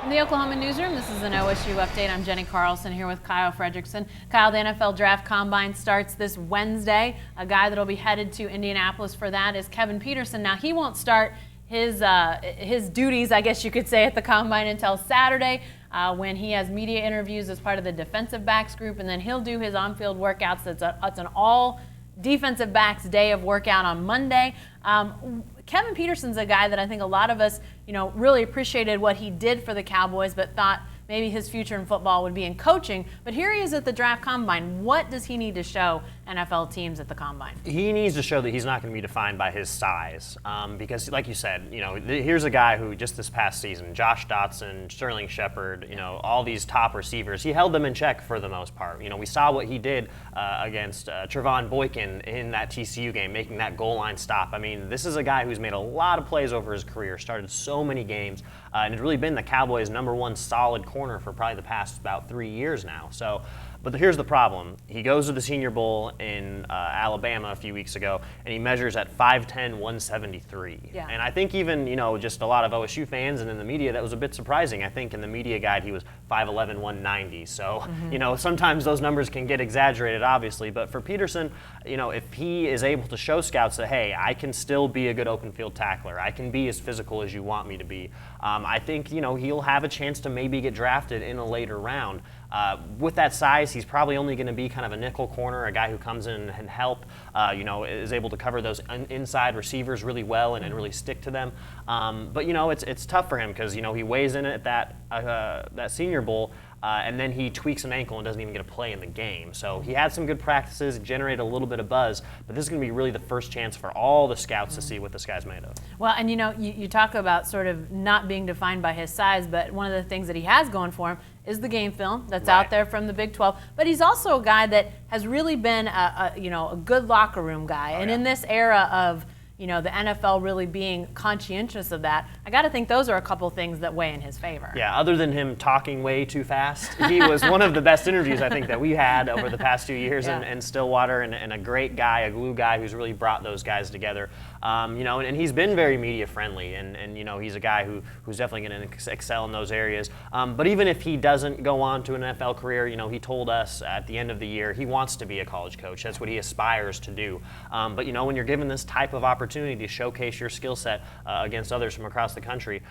From the Oklahoman newsroom, this is an OSU update. I'm Jenny Carlson here with Kyle Fredrickson. Kyle, the NFL Draft Combine starts this Wednesday. A guy that will be headed to Indianapolis for that is Kevin Peterson. Now, he won't start his duties, I guess you could say, at the Combine until Saturday when he has media interviews as part of the defensive backs group, and then he'll do his on-field workouts. It's an all defensive backs day of workout on Monday. Kevin Peterson's a guy that I think a lot of us, really appreciated what he did for the Cowboys, but thought maybe his future in football would be in coaching. But here he is at the Draft Combine. What does he need to show NFL teams at the Combine? He needs to show that he's not going to be defined by his size, because, like you said, here's a guy who just this past season, Josh Dotson, Sterling Shepard, all these top receivers, he held them in check for the most part. We saw what he did against Trevon Boykin in that TCU game, making that goal line stop. I mean, this is a guy who's made a lot of plays over his career, started so many games, and has really been the Cowboys' '1 solid corner for probably the past about 3 years now. But here's the problem. He goes to the Senior Bowl in Alabama a few weeks ago, and he measures at 5'10", 173. Yeah. And I think even, just a lot of OSU fans and in the media, that was a bit surprising. I think in the media guide, he was 5'11", 190. So, sometimes those numbers can get exaggerated, obviously. But for Peterson, if he is able to show scouts that, hey, I can still be a good open field tackler, I can be as physical as you want me to be, I think, he'll have a chance to maybe get drafted in a later round. With that size, he's probably only going to be kind of a nickel corner, a guy who comes in and help, is able to cover those inside receivers really well and really stick to them. But it's tough for him because he weighs in at that Senior Bowl. And then he tweaks an ankle and doesn't even get to play in the game. So he had some good practices, generated a little bit of buzz, but this is going to be really the first chance for all the scouts to see what this guy's made of. Well, and you talk about sort of not being defined by his size, but one of the things that he has going for him is the game film that's out there from the Big 12. But he's also a guy that has really been a good locker room guy. And in this era of the NFL really being conscientious of that, I got to think those are a couple things that weigh in his favor. Yeah, other than him talking way too fast, he was one of the best interviews I think that we had over the past 2 years in Stillwater, and a great guy, a glue guy who's really brought those guys together. And he's been very media friendly, and he's a guy who's definitely going to excel in those areas. But even if he doesn't go on to an NFL career, he told us at the end of the year he wants to be a college coach. That's what he aspires to do. But when you're given this type of opportunity to showcase your skill set against others from across the country,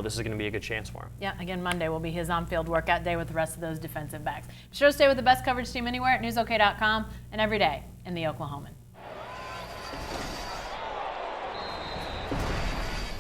this is going to be a good chance for him. Yeah, again, Monday will be his on-field workout day with the rest of those defensive backs. Be sure to stay with the best coverage team anywhere at newsok.com and every day in the Oklahoman.